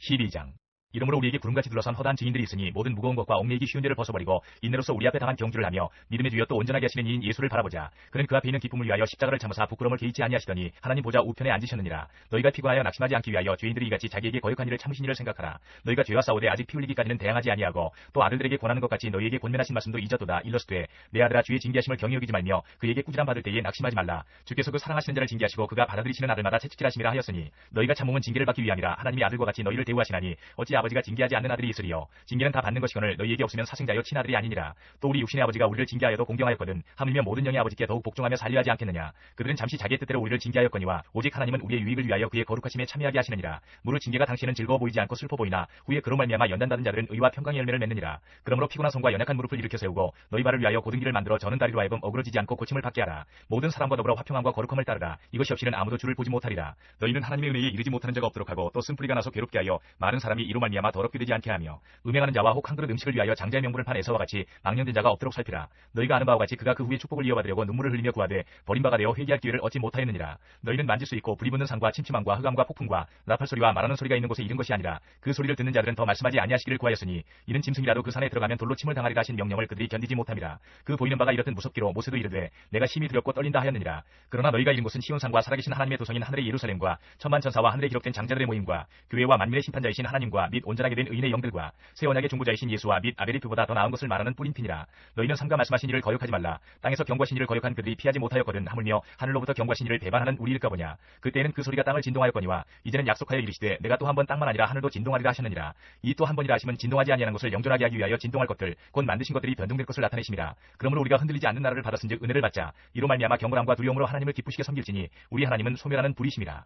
12장. 이러므로 우리에게 구름같이 둘러선 허다한 증인들이 있으니 모든 무거운 것과 얽매이기 쉬운 죄를 벗어버리고 인내로서 우리 앞에 당한 경주를 하며 믿음의 주여 또 온전하게 하시는 이인 예수를 바라보자. 그는 그 앞에 있는 기쁨을 위하여 십자가를 참으사 부끄러움을 개의치 아니하시더니 하나님 보좌 우편에 앉으셨느니라. 너희가 피곤하여 낙심하지 않기 위하여 죄인들이 이같이 자기에게 거역한 일을 참으신 일을 생각하라. 너희가 죄와 싸우되 아직 피 흘리기까지는 대항하지 아니하고 또 아들들에게 권하는 것 같이 너희에게 권면하신 말씀도 잊었도다. 일러스되 내 아들아 주의 징계하심을 경히 여기지 말며 그에게 꾸지람 받을 때에 낙심하지 말라. 주께서 그 사랑하시는 자를 징계하시고 그가 받아들이시는 아들마다 채찍질하심이라 하였으니 너희가 참음은 징계를 받기 위함이라. 하나님이 아들과 같이 너희를 대우하시나니 어찌 아버지가 징계하지 않는 아들이 있으리요. 징계는 다 받는 것이거늘 너희에게 없으면 사생자여 친아들이 아니니라. 또 우리 육신의 아버지가 우리를 징계하여도 공경하였거든 하물며 모든 영의 아버지께 더욱 복종하며 살려 하지 않겠느냐. 그들은 잠시 자기의 뜻대로 우리를 징계하였거니와 오직 하나님은 우리의 유익을 위하여 그의 거룩하심에 참여하게 하시느니라. 무릇 징계가 당시에는 즐거워 보이지 않고 슬퍼 보이나 후에 그로 말미암아 연단받은 자들은 의와 평강의 열매를 맺느니라. 그러므로 피곤한 손과 연약한 무릎을 일으켜 세우고 너희 발을 위하여 고든 길을 만들어 저는 다리로 하여금 어그러지지 않고 고침을 받게 하라. 모든 사람과 더불어 화평함과 거룩함을 따르라. 이것이 없이는 아무도 주를 보지 못하리라. 너희는 하나님의 은혜에 이르지 못하는 자가 없도록 하고 또 쓴뿌리가 나서 괴롭게 하여 많은 사람이 이로 말미암아 더럽게 되지 않게 하며 음행하는 자와 혹 한 그릇 음식을 위하여 장자의 명분을 판 에서와 같이 망령된 자가 없도록 살피라. 너희가 아는 바와 같이 그가 그 후에 축복을 이어받으려고 눈물을 흘리며 구하되 버림받아 되어 회개할 기회를 얻지 못하였느니라. 너희는 만질 수 있고 불이 붙는 산과 침침함과 흑암과 폭풍과 나팔 소리와 말하는 소리가 있는 곳에 이른 것이 아니라 그 소리를 듣는 자들은 더 말씀하지 아니하시기를 구하였으니 이는 짐승이라도 그 산에 들어가면 돌로 침을 당하리라 하신 명령을 그들이 견디지 못함이라. 그 보이는 바가 이렇듯 무섭기로 모세도 이르되 내가 심히 두렵고 떨린다 하였느니라. 그러나 너희가 이른 곳은 시온산과 살아계신 하나님의 도성인 하늘의 예루살렘과 천만 천사와 하늘에 기록된 장자들의 모임과 교회와 만민의 심판자이신 하나님과 및 온전하게 된 의인의 영들과 새 언약의 중보자이신 예수와 및 아벨리프보다 더 나은 것을 말하는 뿌린 피니라. 너희는 삼가 말씀하신 이를 거역하지 말라. 땅에서 경고하신 이를 거역한 그들이 피하지 못하였거든 하물며 하늘로부터 경고하신 이를 배반하는 우리일까 보냐. 그때에는 그 소리가 땅을 진동하였거니와 이제는 약속하여 이르시되 내가 또 한 번 땅만 아니라 하늘도 진동하리라 하셨느니라. 이 또 한 번이라 하심은 진동하지 아니하는 것을 영존하게 하기 위하여 진동할 것들 곧 만드신 것들이 변동될 것을 나타내심이라. 그러므로 우리가 흔들리지 않는 나라를 받았은즉 은혜를 받자. 이로 말미암아 경건함과 두려움으로 하나님을 기쁘시게 섬길지니 우리 하나님은 소멸하는 불이심이라.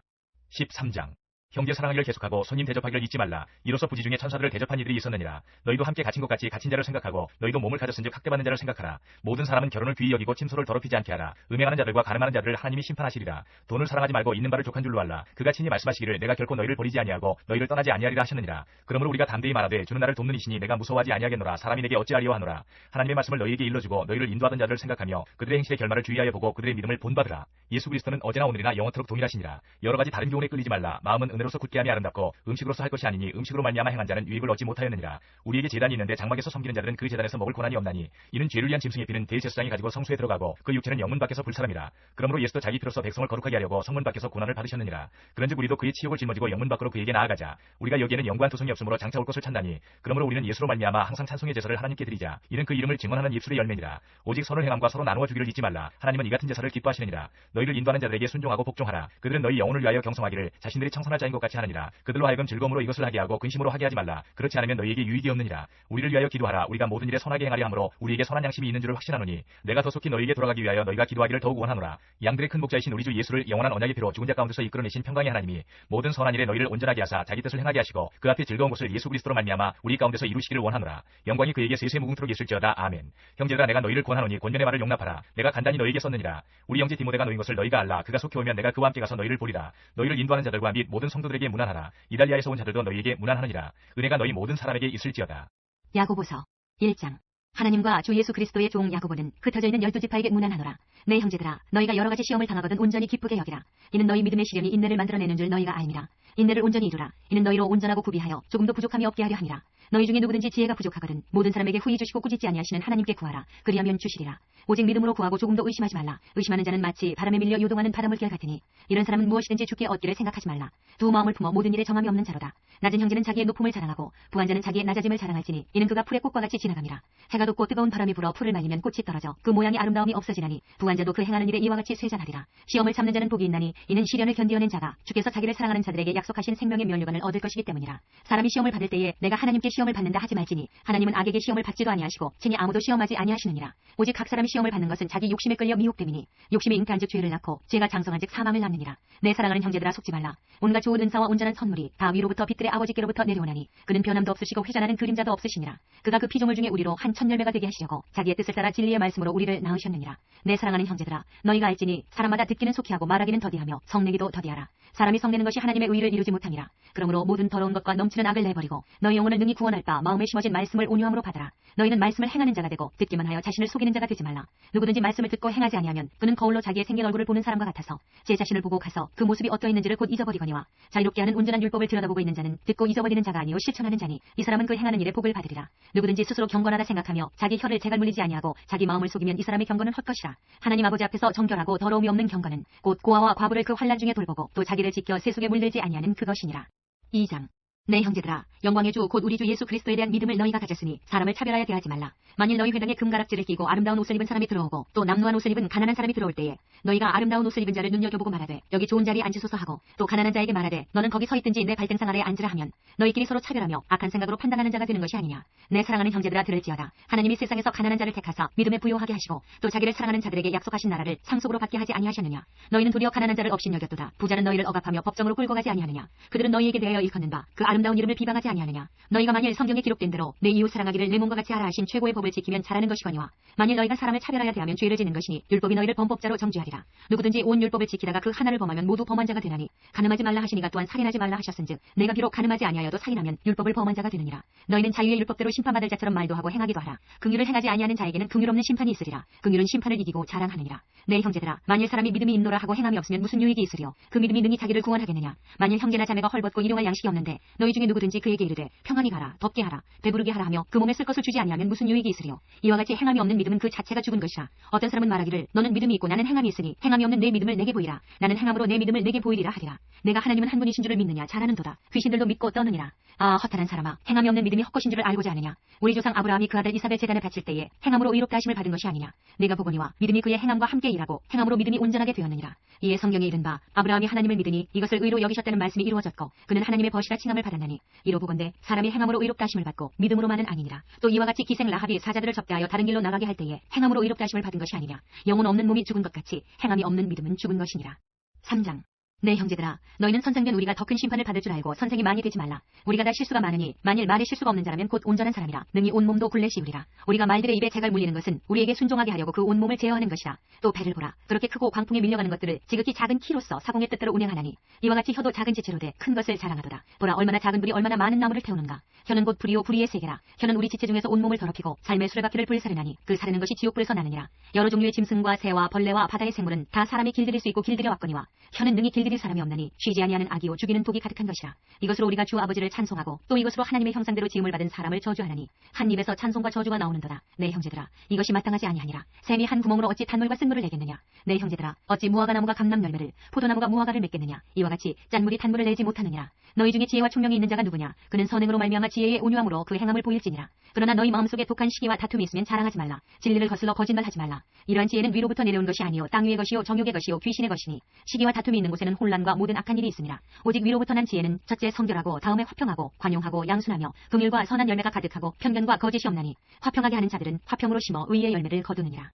13장. 형제 사랑하기를 계속하고 손님 대접하기를 잊지 말라. 이로써 부지 중에 천사들을 대접한 이들이 있었느니라. 너희도 함께 갇힌 것 같이 갇힌 자를 생각하고 너희도 몸을 가졌은즉 학대받는 자를 생각하라. 모든 사람은 결혼을 귀히 여기고 침소를 더럽히지 않게 하라. 음행하는 자들과 가늠하는 자들을 하나님이 심판하시리라. 돈을 사랑하지 말고 있는 바를 족한 줄로 알라. 그가 친히 말씀하시기를 내가 결코 너희를 버리지 아니하고 너희를 떠나지 아니하리라 하셨느니라. 그러므로 우리가 담대히 말하되 주는 나를 돕는 이시니 내가 무서워하지 아니하겠노라. 사람이 내게 어찌하리요 하노라. 하나님의 말씀을 너희에게 일러주고 너희를 인도하던 자들을 생각하며 그들의 행실의 결말을 주의하여 보고 그들의 믿음을 본받으라. 예수 그리스도는 어제나 오늘이나 영원토록 동일하시니라. 여러 가지 다른 교훈에 끌리지 말라. 마음은 은혜로서 굳게 함이 아름답고 음식으로서 할 것이 아니니 음식으로 말미암아 행한 자는 유익을 얻지 못하였느니라. 우리에게 제단이 있는데 장막에서 섬기는 자들은 그 제단에서 먹을 고난이 없나니 이는 죄를 위한 짐승의 피는 대제사장이 가지고 성소에 들어가고 그 육체는 영문 밖에서 불사람이라. 그러므로 예수도 자기 피로서 백성을 거룩하게 하려고 성문 밖에서 고난을 받으셨느니라. 그런즉 우리도 그의 치욕을 짊어지고 영문 밖으로 그에게 나아가자. 우리가 여기에는 영구한 토성이 없으므로 장차 올 것을 찾나니 그러므로 우리는 예수로 말미암아 항상 찬송의 제사를 하나님께 드리자. 이는 그 이름을 증언하는 입술의 열매니라. 오직 선을 행함과 서로 나누어 주기를 잊지 말라. 하나님은 이 같은 제사를 기뻐하시느니라. 너희를 인도하는 자들에게 순종하고 복종하라. 그들은 너희 영혼을 위하여 경성하기를 자신들이 청선할 자인 것 같이 하느니라. 그들로 하여금 즐거움으로 이것을 하게 하고 근심으로 하게 하지 말라. 그렇지 않으면 너희에게 유익이 없느니라. 우리를 위하여 기도하라. 우리가 모든 일에 선하게 행하려 하므로 우리에게 선한 양심이 있는 줄을 확신하노니 내가 더 속히 너희에게 돌아가기 위하여 너희가 기도하기를 더욱 원하노라. 양들의 큰 목자이신 우리 주 예수를 영원한 언약의 피로 죽은 자 가운데서 이끌어내신 평강의 하나님이 모든 선한 일에 너희를 온전하게 하사 자기 뜻을 행하게 하시고 그 앞에 즐거운 것을 예수 그리스도로 말미암아 우리 가운데서 이루시기를 원하노라. 영광이 그에게 세세 무궁토록 있을지어다. 아멘. 형제들아 내가 너희를 권하노니 권면의 말을 용납하라. 내가 간단히 너희에게 썼느니라. 우리 형제 디모데가 놓인 것을 너희가 알라. 그가 속히 오면 내가 그와 함께 가서 너희를 보리라. 너희를 인도하는 자들과 및 모든 성도들에게 문안하라. 이달리아에서 온 자들도 너희에게 문안하느니라. 은혜가 너희 모든 사람에게 있을지어다. 야고보서 1장. 하나님과 주 예수 그리스도의 종 야고보는 흩어져 있는 12지파에게 문안하노라. 내 형제들아 너희가 여러 가지 시험을 당하거든 온전히 기쁘게 여기라. 이는 너희 믿음의 시련이 인내를 만들어내는 줄 너희가 알미라. 인내를 온전히 이루라. 이는 너희로 온전하고 구비하여 조금도 부족함이 없게 하려 함이라. 너희 중에 누구든지 지혜가 부족하거든 모든 사람에게 후히 주시고 꾸짖지 아니하시는 하나님께 구하라. 그리하면 주시리라. 오직 믿음으로 구하고 조금도 의심하지 말라. 의심하는 자는 마치 바람에 밀려 요동하는 바닷물결 같으니 이런 사람은 무엇이든지 주께 얻기를 생각하지 말라. 두 마음을 품어 모든 일에 정함이 없는 자로다. 낮은 형제는 자기의 높음을 자랑하고 부한 자는 자기의 낮아짐을 자랑할지니 이는 그가 풀의 꽃과 같이 지나감이라. 해가 돋고 뜨거운 바람이 불어 풀을 말리면 꽃이 떨어져 그 모양이 아름다움이 없어지나니 부한 자도 그 행하는 일에 이와 같이 쇠잔하리라. 시험을 참는 자는 복이 있나니 이는 시련을 견디어낸 자가 주께서 자기를 사랑하는 자들에게 약속하신 생명의 면류관을 얻을 것이기 때문이라. 사람이 시험을 받을 때에 내가 하나님께 시험을 받는다 하지 말지니 하나님은 악에게 시험을 받지도 아니하시고 친히 아무도 시험하지 아니하시느니라. 오직 각 사람이 시험을 받는 것은 자기 욕심에 끌려 미혹됨이니 욕심이 잉태한즉 죄를 낳고 죄가 장성한즉 사망을 낳느니라. 내 사랑하는 형제들아 속지 말라. 온갖 좋은 은사와 온전한 선물이 다 위로부터 빛들의 아버지께로부터 내려오나니 그는 변함도 없으시고 회전하는 그림자도 없으시니라. 그가 그 피조물 중에 우리로 한 천열매가 되게 하시려고 자기의 뜻을 따라 진리의 말씀으로 우리를 낳으셨느니라. 내 사랑하는 형제들아 너희가 알지니 사람마다 듣기는 속히 하고 말하기는 더디하며 성내기도 더디하라. 사람이 성내는 것이 하나님의 의를 이루지 못함이라. 그러므로 모든 더러운 것과 넘치는 악을 내버리고 너희 영혼을 능히 구원할 바 마음에 심어진 말씀을 온유함으로 받아라. 너희는 말씀을 행하는 자가 되고 듣기만 하여 자신을 속이는 자가 되지 말라. 누구든지 말씀을 듣고 행하지 아니하면 그는 거울로 자기의 생긴 얼굴을 보는 사람과 같아서 제 자신을 보고 가서 그 모습이 어떠했는지를 곧 잊어버리거니와 자유롭게 하는 온전한 율법을 들여다보고 있는 자는 듣고 잊어버리는 자가 아니요 실천하는 자니 이 사람은 그 행하는 일에 복을 받으리라. 누구든지 스스로 경건하다 생각하며 자기 혀를 재갈 물리지 아니하고 자기 마음을 속이면 이 사람의 경건은 헛것이라. 하나님 아버지 앞에서 정결하고 더러움이 없는 경건은 곧 고아와 과부를 그 환난 중에 돌보고 또 자기를 지켜 세속에 물들지 아니하는 그것이니라. 2장. 내 형제들아, 영광의 주 곧 우리 주 예수 그리스도에 대한 믿음을 너희가 가졌으니 사람을 차별하여 대하지 말라. 만일 너희 회당에 금가락지를 끼고 아름다운 옷을 입은 사람이 들어오고 또 남루한 옷을 입은 가난한 사람이 들어올 때에 너희가 아름다운 옷을 입은 자를 눈여겨보고 말하되 여기 좋은 자리에 앉으소서 하고 또 가난한 자에게 말하되 너는 거기 서 있든지 내 발등상 아래에 앉으라 하면 너희끼리 서로 차별하며 악한 생각으로 판단하는 자가 되는 것이 아니냐. 내 사랑하는 형제들아 들을지어다. 하나님이 세상에서 가난한 자를 택하사 믿음에 부요하게 하시고 또 자기를 사랑하는 자들에게 약속하신 나라를 상속으로 받게 하지 아니하셨느냐. 너희는 도리어 가난한 자를 업신여겼도다. 부자는 너희를 억압하며 법정으로 끌고 가지 아니하느냐. 그들은 너희에게 대하여 일컫는 바 그 아름다운 이름을 비방하지 아니하느냐. 너희가 만일 성경에 기록된 대로 내 이웃 사랑하기를 내 몸과 같이 하라 하신 최고의 법을 지키면 잘하는 것이거니와 만일 너희가 사람을 차별하여 대하면 죄를 지는 것이니 율법이 너희를 범법자로 정죄하리라. 누구든지 온 율법을 지키다가 그 하나를 범하면 모두 범한 자가 되나니 간음하지 말라 하시니가 또한 살인하지 말라 하셨은즉 내가 비록 간음하지 아니하여도 살인하면 율법을 범한 자가 되느니라. 너희는 자유의 율법대로 심판받을 자처럼 말도 하고 행하기도 하라. 긍휼을 행하지 아니하는 자에게는 긍휼 없는 심판이 있으리라. 긍휼은 심판을 이기고 자랑하느니라. 내 형제들아, 만일 사람이 믿음이 있노라 하고 행함이 없으면 무슨 유익이 있으리요. 그 믿음이 능히 자기를 구원하겠느냐. 만일 형제나 자매가 헐벗고 일용할 양식이 없는데 너희 중에 누구든지 그에게 이르되 평안히 가라, 덥게 하라, 배부르게 하라 하며 그 몸에 쓸 것을 주지 아니하면 무슨 유익이 있으리요. 이와 같이 행함이 없는 믿음은 그 자체가 죽은 것이라. 어떤 사람은 말하기를 너는 믿음이 있고 나는 행함이 있으니 행함이 없는 내 믿음을 내게 보이라. 나는 행함으로 내 믿음을 내게 보이리라 하리라. 내가 하나님은 한 분이신 줄을 믿느냐. 잘하는도다. 귀신들도 믿고 떠느니라. 아, 허탄한 사람아, 행함이 없는 믿음이 헛것인 줄을 알고자 하느냐. 우리 조상 아브라함이 그 아들 이삭을 제단에 바칠 때에 행함으로 의롭다 하심을 받은 것이 아니냐. 내가 보거니와 믿음이 그의 행함과 함께 일하고 행함으로 믿음이 온전하게 되었느니라. 이에 성경에 이른 바 아브라함이 하나님을 믿으니 이것을 의로 여기셨다는 말씀이 이루어졌고 그는 하나님의 벗이라 칭함을 받았나니 이로 보건대 사람이 행함으로 의롭다 하심을 받고 믿음으로만은 아니니라. 또 이와 같이 기생 라합이 사자들을 접대하여 다른 길로 나가게 할 때에 행함으로 의롭다 하심을 받은 것이 아니냐. 영혼 없는 몸이 죽은 것 같이 행함이 없는 믿음은 죽은 것이니라. 3장. 내 형제들아, 너희는 선생된 우리가 더 큰 심판을 받을 줄 알고 선생이 많이 되지 말라. 우리가 다 실수가 많으니 만일 말에 실수가 없는 자라면 곧 온전한 사람이라. 능히 온 몸도 굴레 씌우리라. 우리가 말들의 입에 재갈 물리는 것은 우리에게 순종하게 하려고 그 온 몸을 제어하는 것이라. 또 배를 보라. 그렇게 크고 광풍에 밀려가는 것들을 지극히 작은 키로써 사공의 뜻대로 운행하나니 이와 같이 혀도 작은 지체로 돼 큰 것을 자랑하도다. 보라, 얼마나 작은 불이 얼마나 많은 나무를 태우는가. 혀는 곧 불이요 불의의 세계라. 혀는 우리 지체 중에서 온 몸을 더럽히고 삶의 수레바퀴를 불사르나니 그 사르는 것이 지옥불에서 나느니라. 여러 종류의 짐승과 새와 벌레와 바다의 생물은 다 사람이 길들일 수 있고 길들여 왔거니와 혀는 능히 길들일 사람이 없나니 쉬지 아니하는 악이요 죽이는 독이 가득한 것이라. 이것으로 우리가 주 아버지를 찬송하고 또 이것으로 하나님의 형상대로 지음을 받은 사람을 저주하나니 한 입에서 찬송과 저주가 나오는도다. 내 형제들아, 이것이 마땅하지 아니하니라. 샘이 한 구멍으로 어찌 단물과 쓴물을 내겠느냐. 내 형제들아, 어찌 무화과 나무가 감람 열매를 포도나무가 무화과를 맺겠느냐. 이와 같이 짠물이 단물을 내지 못하느니라. 너희 중에 지혜와 총명이 있는 자가 누구냐. 그는 선행으로 말미암아 지혜의 온유함으로 그 행함을 보일지니라. 그러나 너희 마음속에 독한 시기와 다툼이 있으면 자랑하지 말라. 진리를 거슬러 거짓말하지 말라. 이러한 지혜는 위로부터 내려온 것이 아니요 땅 위의 것이요 정욕의 것이요 귀신의 것이니 시기와 다툼이 있는 곳에는 혼란과 모든 악한 일이 있습니다. 오직 위로부터 난 지혜는 첫째 성결하고 다음에 화평하고 관용하고 양순하며 긍휼과 선한 열매가 가득하고 편견과 거짓이 없나니 화평하게 하는 자들은 화평으로 심어 의의 열매를 거두느니라.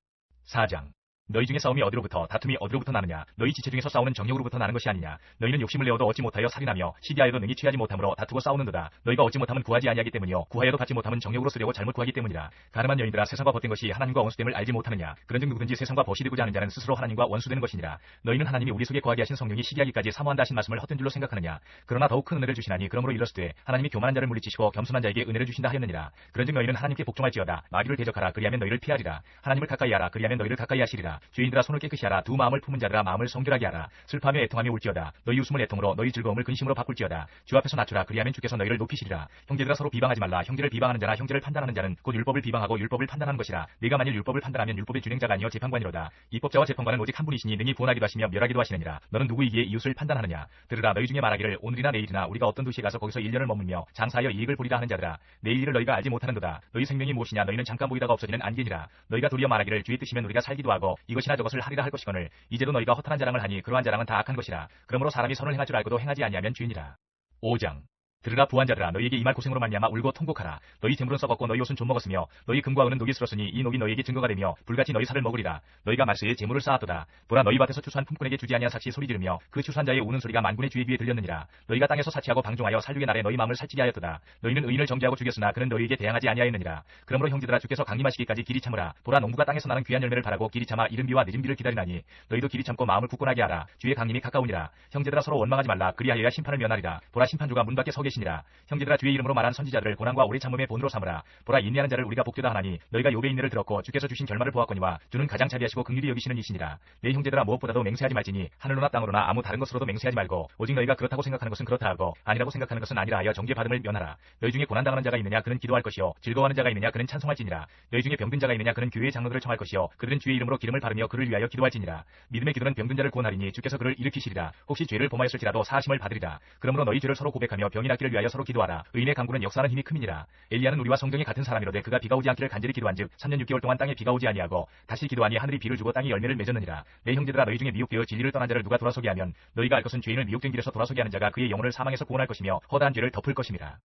4장. 너희 중에 싸움이 어디로부터 다툼이 어디로부터 나느냐. 너희 지체 중에서 싸우는 정욕으로부터 나는 것이 아니냐. 너희는 욕심을 내어도 얻지 못하여 살인하며 시기하여도 능히 취하지 못함으로 다투고 싸우는도다. 너희가 얻지 못하면 구하지 아니하기 때문이요 구하여도 받지 못하면 정욕으로 쓰려고 잘못 구하기 때문이라. 가늠한 여인들아, 세상과 벗된 것이 하나님과 원수됨을 알지 못하느냐. 그런즉 누구든지 세상과 벗이 되고자 하는 자는 스스로 하나님과 원수되는 것이니라. 너희는 하나님이 우리 속에 거하게 하신 성령이 시기하기까지 사모한다 하신 말씀을 헛된 줄로 생각하느냐. 그러나 더욱 큰 은혜를 주시나니 그러므로 이르시되 하나님이 교만한 자를 물리치시고 겸손한 자에게 은혜를 주신다 하였느니라. 그런즉 너희는 하나님께 복종할지어다. 마귀를 대적하라. 그리하면 너희를 피하리라. 하나님을 가까이 하라. 그리하면 너희를 가까이 하시리라. 죄인들아, 손을 깨끗이 하라. 두 마음을 품은 자들아, 마음을 성결하게 하라. 슬퍼하며 애통하며 울지어다. 너희 웃음을 애통으로 너희 즐거움을 근심으로 바꿀지어다. 주 앞에서 낮추라. 그리하면 주께서 너희를 높이시리라. 형제들아, 서로 비방하지 말라. 형제를 비방하는 자나 형제를 판단하는 자는 곧 율법을 비방하고 율법을 판단하는 것이라. 네가 만일 율법을 판단하면 율법의 준행자가 아니여 재판관이로다. 입법자와 재판관은 오직 한 분이시니 능히 구원하기도 하시며 멸하기도 하시느니라. 너는 누구이기에 이웃을 판단하느냐. 들으라, 너희 중에 말하기를 오늘이나 내일이나 우리가 어떤 도시에 가서 거기서 1년을 머물며 장사하여 이익을 보리라 하는 자들아, 내일 일을 너희가 알지 못하는도다. 너희 생명이 무엇이냐. 너희는 잠깐 보이다가 없어지는 안개니라. 너희가 도리어 말하기를 주의 뜻이면 우리가 살기도 하고 이것이나 저것을 하리라 할 것이거늘 이제도 너희가 허탄한 자랑을 하니 그러한 자랑은 다 악한 것이라. 그러므로 사람이 선을 행할 줄 알고도 행하지 아니하면 죄니라. 5장. 들으라 부한자들아, 너희에게 이 말 고생으로 말미암아 울고 통곡하라. 너희 재물은 썩었고 너희 옷은 좀 먹었으며 너희 금과 은은 녹이 슬었으니 이 녹이 너희에게 증거가 되며 불같이 너희 살을 먹으리라. 너희가 말세에 재물을 쌓았도다. 보라, 너희 밭에서 추수한 품꾼에게 주지 아니한 삭시 소리 지르며 그 추수한 자의 우는 소리가 만군의 주의 귀에 들렸느니라. 너희가 땅에서 사치하고 방종하여 살육의 날에 너희 마음을 살찌게 하였도다. 너희는 의인을 정죄하고 죽였으나 그는 너희에게 대항하지 아니하였느니라. 그러므로 형제들아, 주께서 강림하시기까지 길이 참으라. 보라, 농부가 땅에서 나는 귀한 열매를 바라고 길이 참아 이른 비와 늦은 비를 기다리나니 너희도 길이 참고 마음을 굳건하게 하라. 주의 강림이 가까우니라. 형제들아, 서로 원망하지 말라. 그리하여야 심판을 면하리라. 보라, 심판주가 문 밖에 서 계시니라. 형제들아, 주의 이름으로 말한 선지자들을 고난과 오래 참음의 본으로 삼으라. 보라, 인내하는 자를 우리가 복되다 하나니 너희가 욥의 인내를 들었고 주께서 주신 결말을 보았거니와 주는 가장 자비하시고 긍휼히 여기시는 이시니라. 내 형제들아, 무엇보다도 맹세하지 말지니 하늘로나 땅으로나 아무 다른 것으로도 맹세하지 말고 오직 너희가 그렇다고 생각하는 것은 그렇다 하고 아니라고 생각하는 것은 아니라 하여 정죄받음을 면하라. 너희 중에 고난당하는 자가 있느냐, 그는 기도할 것이요 즐거워하는 자가 있느냐, 그는 찬송할지니라. 너희 중에 병든 자가 있느냐, 그는 교회의 장로들을 청할 것이요 그들은 주의 이름으로 기름을 바르며 그를 위하여 기도할지니라. 믿음의 기도는 병든 자를 구원하리니 주께서 그를 일으키시리라. 혹시 죄를 범하였을지라도 사하심을 받으리라. 그러므로 너희 죄를 서로 고백하며 병이 낫기를 위하여 서로 기도하라. 의인의 강구는 역사하는 힘이 큼이니라. 엘리야는 우리와 성경이 같은 사람이로되 그가 비가 오지 않기를 간절히 기도한즉 3년 6개월 동안 땅에 비가 오지 아니하고 다시 기도하니 하늘이 비를 주고 땅이 열매를 맺었느니라. 내 형제들아, 너희 중에 미혹되어 진리를 떠난 자를 누가 돌아서게 하면 너희가 알 것은 죄인을 미혹된 길에서 돌아서게 하는 자가 그의 영혼을 사망에서 구원할 것이며 허다한 죄를 덮을 것임이라.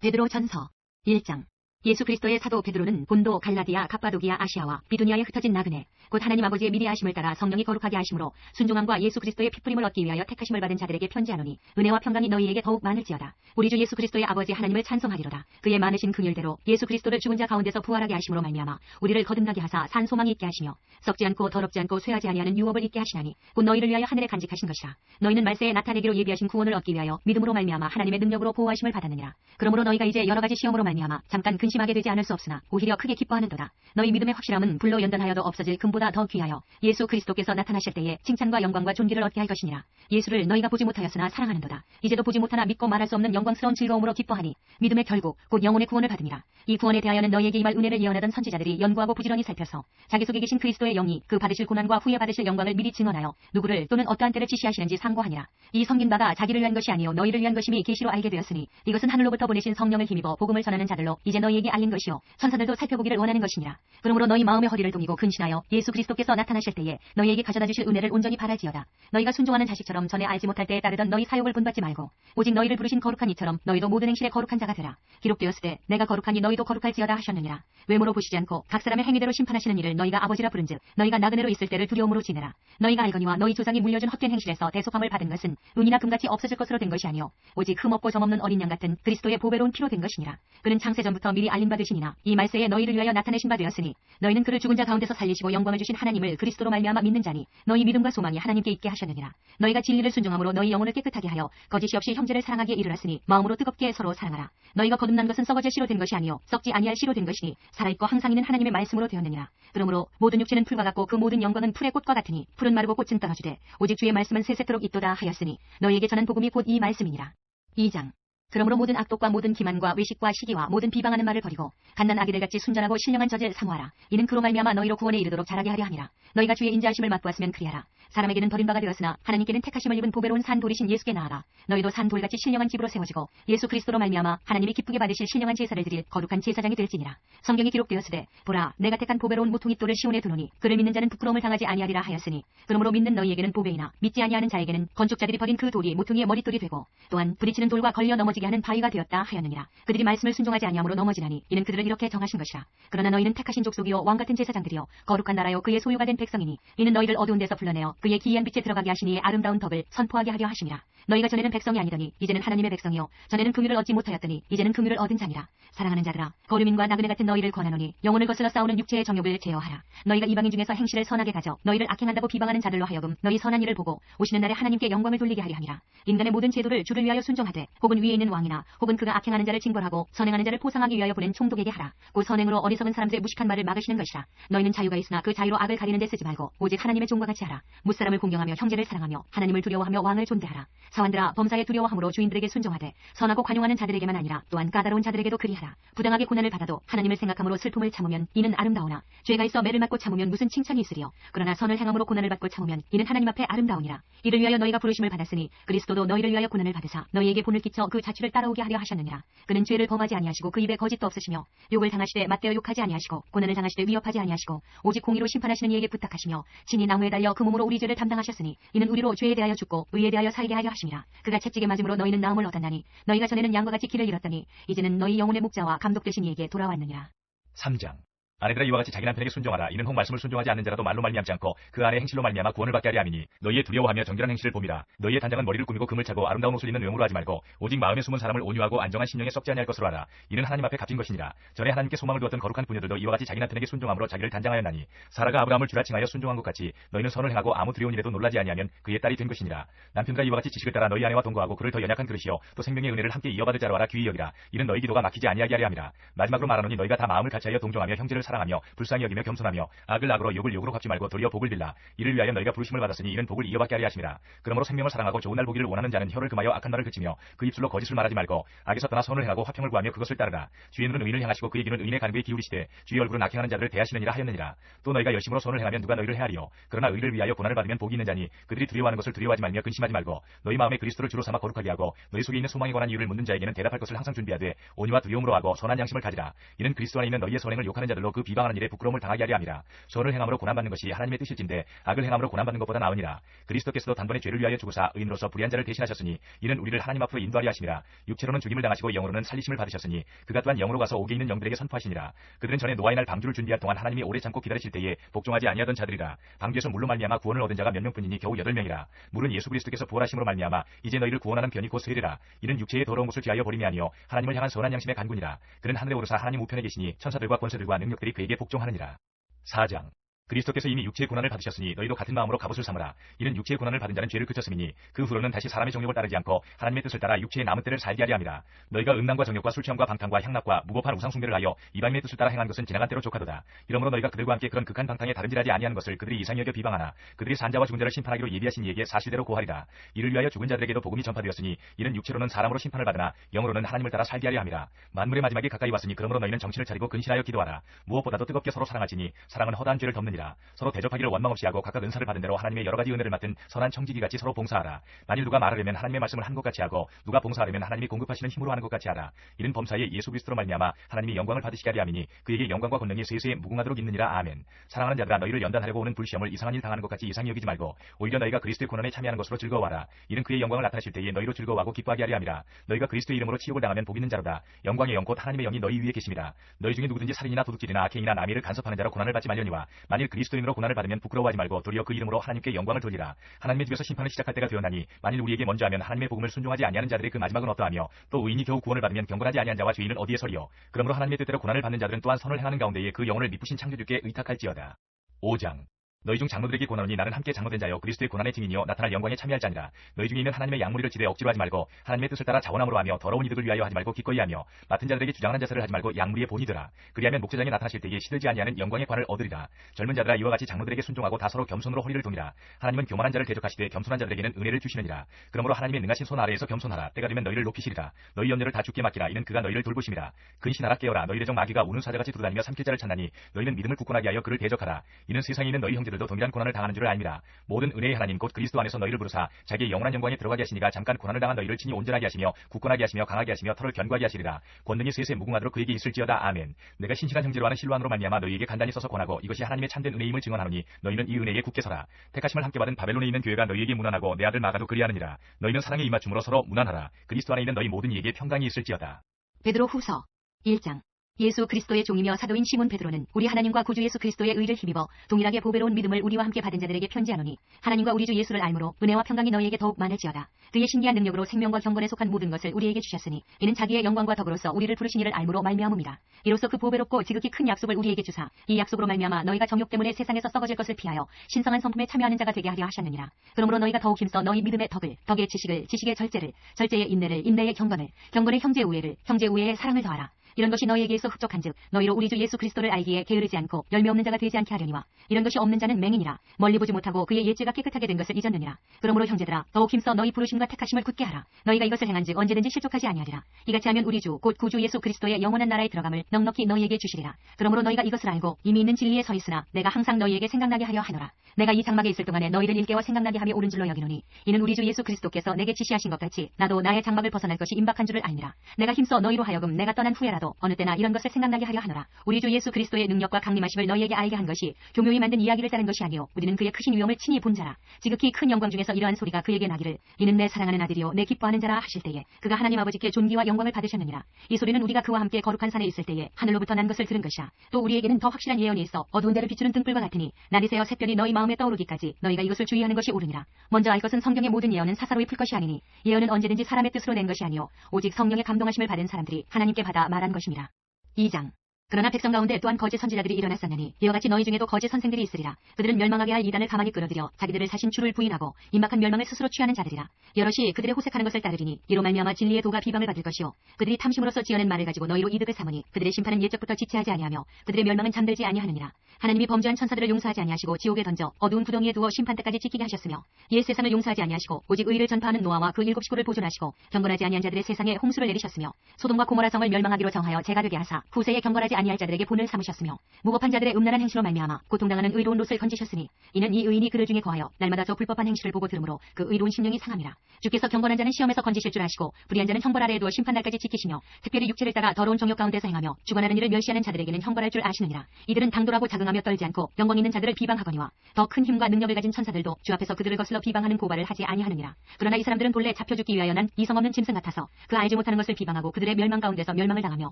베드로 전서 1장. 예수 그리스도의 사도 베드로는 본도, 갈라디아, 갑바도기아, 아시아와 비두니아에 흩어진 나그네, 곧 하나님 아버지의 미리 아심을 따라 성령이 거룩하게 하심으로 순종함과 예수 그리스도의 피뿌림을 얻기 위하여 택하심을 받은 자들에게 편지하노니 은혜와 평강이 너희에게 더욱 많을지어다. 우리 주 예수 그리스도의 아버지 하나님을 찬송하리로다. 그의 많으신 긍휼대로 예수 그리스도를 죽은 자 가운데서 부활하게 하심으로 말미암아 우리를 거듭나게 하사 산 소망이 있게 하시며 썩지 않고 더럽지 않고 쇠하지 아니하는 유업을 있게 하시나니 곧 너희를 위하여 하늘에 간직하신 것이라. 너희는 말세에 나타내기로 예비하신 구원을 얻기 위하여 믿음으로 말미암아 하나님의 능력으로 보호하심을 받았느니라. 그러므로 너희가 이제 여러 가지 시험으로 말미암아 잠깐 근심하게 되지 않을 수 없으나 오히려 크게 기뻐하는도다. 너희 믿음의 확실함은 불로 연단하여도 없어질 금보다 더 귀하여 예수 그리스도께서 나타나실 때에 칭찬과 영광과 존귀를 얻게 할 것이니라. 예수를 너희가 보지 못하였으나 사랑하는도다. 이제도 보지 못하나 믿고 말할 수 없는 영광스러운 즐거움으로 기뻐하니 믿음의 결국 곧 영혼의 구원을 받음이라. 이 구원에 대하여는 너희에게 임할 은혜를 예언하던 선지자들이 연구하고 부지런히 살펴서 자기 속에 계신 그리스도의 영이 그 받으실 고난과 후에 받으실 영광을 미리 증언하여 누구를 또는 어떠한 때를 지시하시는지 상고하니라. 이 섬긴 바가 자기를 위한 것이 아니요 너희를 위한 것임이 계시로 알게 되었으니 이것은 하늘로부터 보내신 성령을 힘입어 복음을 전하는 자들로 이제 너희에게 알린 것이요 천사들도 살펴보기를 원하는 것이니라. 그러므로 너희 마음의 허리를 동이고 근신하여 예수 그리스도께서 나타나실 때에 너희에게 가져다 주실 은혜를 온전히 바랄지어다. 너희가 순종하는 자식처럼 전에 알지 못할 때에 따르던 너희 사욕을 본받지 말고 오직 너희를 부르신 거룩한 이처럼 너희도 모든 행실에 거룩한 자가 되라. 기록되었으되 내가 거룩하니 너희도 거룩할지어다 하셨느니라. 외모로 보시지 않고 각 사람의 행위대로 심판하시는 이를 너희가 아버지라 부른즉 너희가 나그네로 있을 때를 두려움으로 지내라. 너희가 알거니와 너희 조상이 물려준 헛된 행실에서 대속함을 받은 것은 은이나 금같이 없어질 것으로 된 것이 아니요 오직 흠없고 점없는 어린 양 같은 그리스도의 보배로운 피로 된 것이니라. 그는 창세전부터 미리 알림 받으시니나 이 말세에 너희를 위하여 나타내신 바 되었으니 너희는 그를 죽은 자 가운데서 살리시고 영광을 주신 하나님을 그리스도로 말미암아 믿는 자니 너희 믿음과 소망이 하나님께 있게 하셨느니라. 너희가 진리를 순종함으로 너희 영혼을 깨끗하게 하여 거짓이 없이 형제를 사랑하기에 이르렀으니 마음으로 뜨겁게 서로 사랑하라. 너희가 거듭난 것은 썩어질 씨로 된 것이 아니요 썩지 아니할 씨로 된 것이니 살아있고 항상 있는 하나님의 말씀으로 되었느니라. 그러므로 모든 육체는 풀과 같고 그 모든 영광은 풀의 꽃과 같으니 풀은 마르고 꽃은 떨어지되 오직 주의 말씀은 세세토록 있도다 하였으니 너희에게 전한 복음이 곧 이 말씀이니라. 2장. 그러므로 모든 악독과 모든 기만과 외식과 시기와 모든 비방하는 말을 버리고 갓난 아기들같이 순전하고 신령한 젖을 사모하라. 이는 그로 말미암아 너희로 구원에 이르도록 자라게 하려 함이라. 너희가 주의 인자하심을 맛보았으면 그리하라. 사람에게는 버림바가 되었으나 하나님께는 택하심을 입은 보배로운 산 돌이신 예수께 나아가 너희도 산 돌같이 신령한 집으로 세워지고 예수 그리스도로 말미암아 하나님이 기쁘게 받으실 신령한 제사를 드릴 거룩한 제사장이 될지니라. 성경이 기록되었으되 보라 내가 택한 보배로운 모퉁이 돌을 시온에 두노니 그를 믿는 자는 부끄러움을 당하지 아니하리라 하였으니 그러므로 믿는 너희에게는 보배이나 믿지 아니하는 자에게는 건축자들이 버린 그 돌이 모퉁이의 머릿돌이 되고 또한 부딪히는 돌과 걸려 넘어지게 하는 바위가 되었다 하였느니라. 그들이 말씀을 순종하지 아니함으로 넘어지나니 이는 그들을 이렇게 정하신 것이라. 그러나 너희는 택하신 족속이요 왕같은 제사장들이요 거룩한 나라요 그의 소유가 된 백성이니 이는 너희를 어두운 데서 불러내어 그의 기이한 빛에 들어가게 하시니 아름다운 덕을 선포하게 하려 하심이라. 너희가 전에는 백성이 아니더니 이제는 하나님의 백성이요 전에는 긍휼을 얻지 못하였더니 이제는 긍휼을 얻은 자니라. 사랑하는 자들아 거류민과 나그네 같은 너희를 권하노니 영혼을 거슬러 싸우는 육체의 정욕을 제어하라. 너희가 이방인 중에서 행실을 선하게 가져 너희를 악행한다고 비방하는 자들로 하여금 너희 선한 일을 보고 오시는 날에 하나님께 영광을 돌리게 하려 함이라. 인간의 모든 제도를 주를 위하여 순종하되 혹은 위에 있는 왕이나 혹은 그가 악행하는 자를 징벌하고 선행하는 자를 포상하기 위하여 보낸 총독에게 하라. 곧 선행으로 어리석은 사람들의 무식한 말을 막으시는 것이라. 너희는 자유가 있으나 그 자유로 악을 가리는 데 쓰지 말고 오직 하나님의 종과 같이 하라. 무사람을 공경하며 형제를 사랑하며 하나님을 두려워하며 왕을 존대하라. 사환들아 범사에 두려워함으로 주인들에게 순종하되 선하고 관용하는 자들에게만 아니라 또한 까다로운 자들에게도 그리하라. 부당하게 고난을 받아도 하나님을 생각함으로 슬픔을 참으면 이는 아름다우나 죄가 있어 매를 맞고 참으면 무슨 칭찬이 있으리요. 그러나 선을 행함으로 고난을 받고 참으면 이는 하나님 앞에 아름다우니라. 이를 위하여 너희가 부르심을 받았으니 그리스도도 너희를 위하여 고난을 받으사 너희에게 본을 끼쳐 그 자신 자취를 따라오게 하려 하셨느니라. 그는 죄를 범하지 아니하시고 그 입에 거짓도 없으시며 욕을 당하시되 맞대어 욕하지 아니하시고 고난을 당하시되 위협하지 아니하시고 오직 공의로 심판하시는 이에게 부탁하시며 친히 나무에 달려 그 몸으로 우리 죄를 담당하셨으니 이는 우리로 죄에 대하여 죽고 의에 대하여 살게 하려 하심이라. 그가 채찍에 맞음으로 너희는 나음을 얻었나니 너희가 전에는 양과 같이 길을 잃었더니 이제는 너희 영혼의 목자와 감독 되신 이에게 돌아왔느니라. 3장. 아내들아 이와 같이 자기 남편에게 순종하라. 이는 혹 말씀을 순종하지 않는 자라도 말로 말미암지 않고 그 안에 행실로 말미암아 구원을 받게 하려 함이니 너희의 두려워하며 정결한 행실을 봄이라. 너희의 단장은 머리를 꾸미고 금을 차고 아름다운 옷을 입는 외모로 하지 말고 오직 마음에 숨은 사람을 온유하고 안정한 심령에 썩지 아니할 것으로 하라. 이는 하나님 앞에 값진 것이니라. 전에 하나님께 소망을 두었던 거룩한 부녀들도 이와 같이 자기 남편에게 순종함으로 자기를 단장하였나니 사라가 아브라함을 주라 칭하여 순종한 것 같이 너희는 선을 행하고 아무 두려운 일에도 놀라지 아니하면 그의 딸이 된 것이니라. 남편과 이와 같이 지식을 따라 너희 아내와 동거하고 그를 더 연약한 그릇이요 또 생명의 은혜를 함께 이어받을 자로 하라. 귀히 여기라. 이는 너희 기도가 막히지 아니하게 하려 함이라. 마지막으로 말하노니 너희가 다 마음을 같이하여 동정하며 형제를 사랑하며 불쌍히 여기며 겸손하며 악을 악으로 욕을 욕으로 갚지 말고 도리어 복을 빌라. 이를 위하여 너희가 부르심을 받았으니 이는 복을 이어받게 하려 하심이라. 그러므로 생명을 사랑하고 좋은 날 보기를 원하는 자는 혀를 금하여 악한 말을 그치며 그 입술로 거짓을 말하지 말고 악에서 떠나 선을 행하고 화평을 구하며 그것을 따르라. 주의 눈은 의인을 향하시고 그의 귀는 의인의 간구에 기울이시되 주의 얼굴은 악행하는 자들을 대하시느니라 하였느니라. 또 너희가 열심으로 선을 행하면 누가 너희를 헤아리요. 그러나 의를 위하여 고난을 받으면 복이 있는 자니 그들이 두려워하는 것을 두려워하지 말며 근심하지 말고 너희 마음에 그리스도를 주로 삼아 거룩하게 하고 너희 속에 있는 소망에 관한 이유를 묻는 자에게는 대답할 것을 항상 준비하되 온유와 두려움으로 하고 선한 양심을 가지라. 이는 그리스도 안에 있는 너희의 선행을 욕하는 자들로 그 비방하는 일에 부끄러움을 당하게 하려 함이라. 선을 행함으로 고난받는 것이 하나님의 뜻일진데 악을 행함으로 고난받는 것보다 나으니라. 그리스도께서도 단번에 죄를 위하여 죽으사 의인으로서 불의한 자를 대신하셨으니 이는 우리를 하나님 앞으로 인도하려 하심이라. 육체로는 죽임을 당하시고 영으로는 살리심을 받으셨으니 그가 또한 영으로 가서 옥에 있는 영들에게 선포하시니라. 그들은 전에 노아의 날 방주를 준비할 동안 하나님이 오래 참고 기다리실 때에 복종하지 아니하던 자들이라. 방주에서 물로 말미암아 구원을 얻은 자가 몇 명뿐이니 겨우 8명이라. 물은 예수 그리스도께서 부활하심으로 말미암아 이제 너희를 구원하는 변이 곧 세례라. 이는 육체의 더러운 것을 지하여 버림이 아니요 하나님을 향한 선한 양심의 간구니라. 그는 하늘에 오르사 하나님 우편에 계시니 천사들과 권세들과 능력들이 그에게 복종하느니라. 4장. 그리스도께서 이미 육체의 고난을 받으셨으니 너희도 같은 마음으로 갑옷을 삼으라. 이는 육체의 고난을 받은 자는 죄를 그쳤음이니 그 후로는 다시 사람의 정욕을 따르지 않고 하나님의 뜻을 따라 육체의 남은 때를 살게 하려 함이라. 너희가 음란과 정욕과 술취함과 방탕과 향락과 무법한 우상숭배를 하여 이방인의 뜻을 따라 행한 것은 지나간 때로 족하도다. 이러므로 너희가 그들과 함께 그런 극한 방탕에 다름질하지 아니하는 것을 그들이 이상히 여겨 비방하나 그들이 산자와 죽은 자를 심판하기로 예비하신 이에게 사실대로 고하리라. 이를 위하여 죽은 자들에게도 복음이 전파되었으니 이는 육체로는 사람으로 심판을 받으나 영으로는 하나님을 따라 살게 하려 함이라. 만물의 마지막이 가까이 왔으니 그러므로 너희는 정신을 차리고 근신하여 기도하라. 무엇보다도 뜨겁게 서로 사랑하지니 사랑은 허다한 죄를 덮느니라. 서로 대접하기를 원망없이 하고 각각 은사를 받은 대로 하나님의 여러 가지 은혜를 맡은 선한 청지기같이 서로 봉사하라. 만일 누가 말하려면 하나님의 말씀을 한 것 같이 하고 누가 봉사하려면 하나님이 공급하시는 힘으로 하는 것 같이 하라. 이는 범사에 예수 그리스도로 말미암아 하나님이 영광을 받으시게 하려 함이니 그에게 영광과 권능이 세세에 무궁하도록 있느니라. 아멘. 사랑하는 자들아 너희를 연단하려고 오는 불시험을 이상한 일 당하는 것 같이 이상히 여기지 말고 오히려 너희가 그리스도의 고난에 참여하는 것으로 즐거워하라. 이는 그의 영광을 나타내실 때에 너희로 즐거워하고 기뻐하게 하려 함이라. 너희가 그리스도의 이름으로 치욕을 당하면 복 있는 자로다. 영광의 영 곧 하나님의 영이 너희 위에 계심이라. 너희 중에 누구든지 살인이나 도둑질이나 악행이나 남의 일을 간섭하는 자로 고난을 받지 말려니와 만일 그리스도인으로 고난을 받으면 부끄러워하지 말고 도리어 그 이름으로 하나님께 영광을 돌리라. 하나님의 집에서 심판을 시작할 때가 되었나니 만일 우리에게 먼저 하면 하나님의 복음을 순종하지 아니하는 자들의 그 마지막은 어떠하며 또 의인이 겨우 구원을 받으면 경건하지 아니한 자와 죄인은 어디에 서리요. 그러므로 하나님의 뜻대로 고난을 받는 자들은 또한 선을 행하는 가운데에 그 영혼을 미쁘신 창조주께 의탁할지어다. 5장. 너희 중 장로들에게 고난하니 나는 함께 장로된 자여 그리스도의 고난의 증인이요 나타날 영광에 참여할 자니라. 너희 중에 있는 하나님의 양무리를 지되 억지로 하지 말고 하나님의 뜻을 따라 자원함으로 하며 더러운 이득을 위하여 하지 말고 기꺼이 하며 맡은 자들에게 주장하는 자세를 하지 말고 양무리의 본이 되라. 그리하면 목제장이 나타나실 때에 시들지 아니하는 영광의 관을 얻으리라. 젊은 자들아 이와 같이 장로들에게 순종하고 다 서로 겸손으로 허리를 동이라. 하나님은 교만한 자를 대적하시되 겸손한 자들에게는 은혜를 주시느니라. 그러므로 하나님의 능하신 손 아래에서 겸손하라. 때가 되면 너희를 높이시리라. 너희 염려를 다 주께 맡기라. 이는 그가 너희를 돌보심이라. 근신하라 깨어라. 너희 대적 마귀가 우는 사자같이 두루다니며 삼킬 자를 찾나니 너희는 믿음을 굳건하게 하여 그를 대적하라. 이는 세상에 있는 너희 형제들도 동일한 고난을 당하는 줄 알미라. 모든 은혜의 하나님 곧 그리스도 안에서 너희를 부르사 자기의 영원한 영광에 들어가게 하시니가 잠깐 고난을 당한 너희를 친히 온전하게 하시며 굳건하게 하시며 강하게 하시며 털을 견고하게 하시리라. 권능이 세세 무궁하도록 그에게 있을지어다. 아멘. 내가 신실한 형제로 하는 실로암으로 말미암아 너희에게 간단히 써서 권하고 이것이 하나님의 참된 은혜임을 증언하노니 너희는 이 은혜에 굳게 서라. 택하심을 함께 받은 바벨론에 있는 교회가 너희에게 문안하고 내 아들 마가도 그리하느니라. 너희는 사랑에 입맞춤으로 서로 문안하라. 그리스도 안에 있는 너희 모든 이에게 평강이 있을지어다. 베드로 후서 1장. 예수 그리스도의 종이며 사도인 시몬 베드로는 우리 하나님과 구주 예수 그리스도의 의를 힘입어 동일하게 보배로운 믿음을 우리와 함께 받은 자들에게 편지하노니 하나님과 우리 주 예수를 알므로 은혜와 평강이 너희에게 더욱 많을지어다. 그의 신기한 능력으로 생명과 경건에 속한 모든 것을 우리에게 주셨으니 이는 자기의 영광과 덕으로서 우리를 부르신 이를 알므로 말미암음이라. 이로써 그 보배롭고 지극히 큰 약속을 우리에게 주사 이 약속으로 말미암아 너희가 정욕 때문에 세상에서 썩어질 것을 피하여 신성한 성품에 참여하는 자가 되게 하려 하셨느니라. 그러므로 너희가 더욱 힘써 너희 믿음의 덕을, 덕의 지식을, 지식의 절제를, 절제의 인내를, 인내의 경건을, 경건의 형제 우애를, 형제 우애의 사랑을 더하라. 이런 것이 너희에게 있어 흡족한즉 너희로 우리 주 예수 그리스도를 알기에 게으르지 않고 열매 없는 자가 되지 않게 하려니와 이런 것이 없는 자는 맹인이라 멀리 보지 못하고 그의 옛죄가 깨끗하게 된 것을 잊었느니라. 그러므로 형제들아 더욱 힘써 너희 부르심과 택하심을 굳게 하라. 너희가 이것을 행한즉 언제든지 실족하지 아니하리라. 이같이 하면 우리 주 곧 구주 예수 그리스도의 영원한 나라에 들어감을 넉넉히 너희에게 주시리라. 그러므로 너희가 이것을 알고 이미 있는 진리에 서 있으나 내가 항상 너희에게 생각나게 하려 하노라. 내가 이 장막에 있을 동안에 너희를 일깨워 생각나게 하며 옳은 줄로 여기노니 이는 우리 주 예수 그리스도께서 내게 지시하신 것 같이 나도 나의 장막을 벗어날 것이 임박한 줄을 알미라. 내가 힘써 너희로 하여금 내가 떠난 후에라도 어느 때나 이런 것을 생각나게 하려 하노라. 우리 주 예수 그리스도의 능력과 강림하심을 너희에게 알게 한 것이 교묘히 만든 이야기를 따른 것이 아니요 우리는 그의 크신 위엄을 친히 본 자라. 지극히 큰 영광 중에서 이러한 소리가 그에게 나기를 이는 내 사랑하는 아들이요 내 기뻐하는 자라 하실 때에 그가 하나님 아버지께 존귀와 영광을 받으셨느니라. 이 소리는 우리가 그와 함께 거룩한 산에 있을 때에 하늘로부터 난 것을 들은 것이라. 또 우리에게는 더 확실한 예언이 있어 어두운 데를 비추는 등불과 같으니 날이새어 샛별이 너희 마음에 떠오르기까지 너희가 이것을 주의하는 것이 옳으니라. 먼저 알 것은 성경의 모든 예언은 사사로이 풀 것이 아니니 예언은 언제든지 사람의 뜻으로 낸 것이 아니요 오직 성령의 감동하심을 받은 사람들이 하나님께 받아 말한 것임이라. 2장. 그러나 백성 가운데 또한 거짓 선지자들이 일어났었느니 이와 같이 너희 중에도 거짓 선생들이 있으리라. 그들은 멸망하게 할 이단을 가만히 끌어들여 자기들을 사신 주를 부인하고 임박한 멸망을 스스로 취하는 자들이라. 여럿이 그들의 호색하는 것을 따르리니 이로 말미암아 진리의 도가 비방을 받을 것이요 그들이 탐심으로써 지어낸 말을 가지고 너희로 이득을 삼으니 그들의 심판은 옛적부터 지체하지 아니하며 그들의 멸망은 잠들지 아니하느니라. 하나님이 범죄한 천사들을 용서하지 아니하시고 지옥에 던져 어두운 구덩이에 두어 심판 때까지 지키게 하셨으며 옛 세상을 용서하지 아니하시고 오직 의를 전파하는 노아와 그 7 식구를 보존하시고 경건하지 아니한 자들의 세상에 홍수를 내리셨으며 소돔과 고모라 성을 멸망하기로 정하여 재가 되게 하사 후세에 경건하지 아니할 자들에게 본을 삼으셨으며 무법한 자들의 음란한 행실로 말미암아 고통당하는 의로운 롯을 건지셨으니 이는 이 의인이 그를 중에 거하여 날마다 저 불법한 행실을 보고 들으므로 그 의로운 심령이 상함이라. 주께서 경건한 자는 시험에서 건지실 줄 아시고 불의한 자는 형벌 아래에 두어 심판날까지 지키시며 특별히 육체를 따라 더러운 정욕 가운데서 행하며 주관하는 일을 멸시하는 자들에게는 형벌할 줄 아시느니라. 이들은 당돌하고 자긍하며 떨지 않고 영광 있는 자들을 비방하거니와 더 큰 힘과 능력을 가진 천사들도 주 앞에서 그들을 거슬러 비방하는 고발을 하지 아니하느니라. 그러나 이 사람들은 본래 잡혀 죽기 위하여 난 이성 없는 짐승 같아서 그 알지 못하는 것을 비방하고 그들의 멸망 가운데서 멸망을 당하며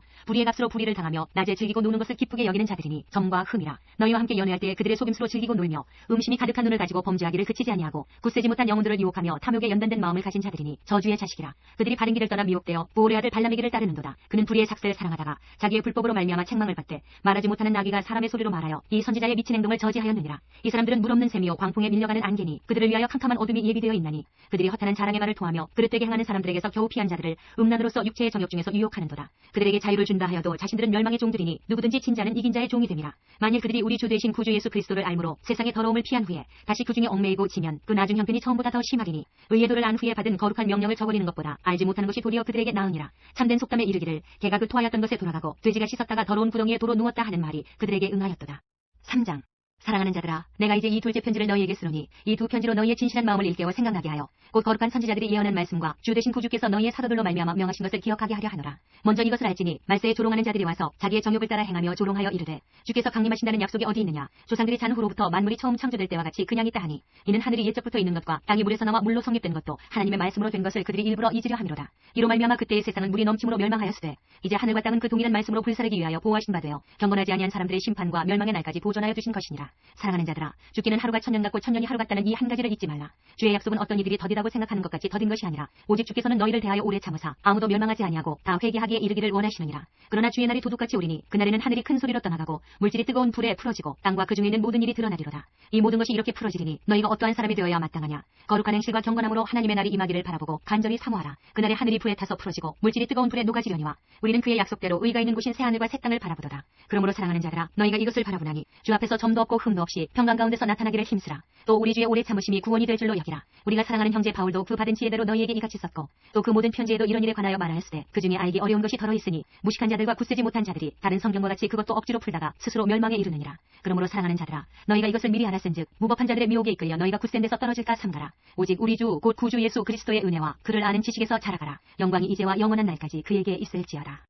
불의의 값으로 불의를 당하며 낮에 즐기고 노는 것을 기쁘게 여기는 자들이니 점과 흠이라. 너희와 함께 연애할 때에 그들의 속임수로 즐기고 놀며 음심이 가득한 눈을 가지고 범죄하기를 그치지 아니하고 굳세지 못한 영혼들을 유혹하며 탐욕에 연단된 마음을 가진 자들이니 저주의 자식이라. 그들이 바른 길을 떠나 미혹되어 보올의 아들 발람에게를 따르는도다. 그는 불의의 삭슬을 사랑하다가 자기의 불법으로 말미암아 책망을 받되 말하지 못하는 나귀가 사람의 소리로 말하여 이 선지자의 미친 행동을 저지하였느니라. 이 사람들은 물없는 샘이요 광풍에 밀려가는 안개니 그들을 위하여 캄캄한 어둠이 예비되어 있나니 그들이 허탄한 자랑의 말을 통하며 그릇되게 행하는 사람들에게서 겨우 피한 자들을 음란으로서 육체의 정욕 중에서 유혹하는도다. 그들에게 자유를 준다 하여도 자신들은 멸망의 종들이니 누구든지 진 자는 이긴 자의 종이 됨이라. 만일 그들이 우리 주 되신 구주 예수 그리스도를 알므로 세상의 더러움을 피한 후에 다시 그 중에 얽매이고 지면 그 나중 형편이 처음보다 더 심하리니 의의 도를 안 후에 받은 거룩한 명령을 저버리는 것보다 알지 못하는 것이 도리어 그들에게 나으니라. 참된 속담에 이르기를 개가 그 토하였던 것에 돌아가고 돼지가 씻었다가 더러운 구덩이에 도로 누웠다 하는 말이 그들에게 응하였도다. 3장. 사랑하는 자들아, 내가 이제 이 둘째 편지를 너희에게 쓰노니 이 두 편지로 너희의 진실한 마음을 일깨워 생각나게 하여 곧 거룩한 선지자들이 예언한 말씀과 주 되신 구주께서 너희의 사도들로 말미암아 명하신 것을 기억하게 하려 하노라. 먼저 이것을 알지니 말세에 조롱하는 자들이 와서 자기의 정욕을 따라 행하며 조롱하여 이르되 주께서 강림하신다는 약속이 어디 있느냐. 조상들이 잔 후로부터 만물이 처음 창조될 때와 같이 그냥 있다 하니 이는 하늘이 옛적부터 있는 것과 땅이 물에서 나와 물로 성립된 것도 하나님의 말씀으로 된 것을 그들이 일부러 잊으려 함이로다. 이로 말미암아 그때의 세상은 물이 넘침으로 멸망하였으되 이제 하늘과 땅은 그 동일한 말씀으로 불사르기 위하여 보호하신 바 되어 경건하지 아니한 사람들의 심판과 멸망의 날까지 보존하여 두신 것이니라. 사랑하는 자들아, 죽기는 하루가 천년 같고 천년이 하루 같다는 이 한 가지를 잊지 말라. 주의 약속은 어떤 이들이 더디다고 생각하는 것 같이 더딘 것이 아니라 오직 주께서는 너희를 대하여 오래 참으사 아무도 멸망하지 아니하고 다 회개하기에 이르기를 원하시느니라. 그러나 주의 날이 도둑같이 오리니 그날에는 하늘이 큰 소리로 떠나가고 물질이 뜨거운 불에 풀어지고 땅과 그 중에 있는 모든 일이 드러나리로다. 이 모든 것이 이렇게 풀어지리니 너희가 어떠한 사람이 되어야 마땅하냐. 거룩한 행실과 경건함으로 하나님의 날이 임하기를 바라보고 간절히 사모하라. 그날에 하늘이 불에 타서 풀어지고 물질이 뜨거운 불에 녹아지려니와 우리는 그의 약속대로 의가 있는 곳인 새 하늘과 새 땅을 바라보도다. 그러므로 사랑하는 자들아, 너희가 이것을 바라보나니 주 앞에서 점도 없고 흠도 없이 평강 가운데서 나타나기를 힘쓰라. 또 우리 주의 오래 참으심이 구원이 될 줄로 여기라. 우리가 사랑하는 형제 바울도 그 받은 지혜대로 너희에게 이같이 썼고 또 그 모든 편지에도 이런 일에 관하여 말하였으되 그 중에 알기 어려운 것이 더러 있으니 무식한 자들과 굳세지 못한 자들이 다른 성경과 같이 그것도 억지로 풀다가 스스로 멸망에 이르느니라. 그러므로 사랑하는 자들아, 너희가 이것을 미리 알았은즉 무법한 자들의 미혹에 이끌려 너희가 굳센 데서 떨어질까 삼가라. 오직 우리 주 곧 구주 예수 그리스도의 은혜와 그를 아는 지식에서 자라가라. 영광이 이제와 영원한 날까지 그에게 있을지어다.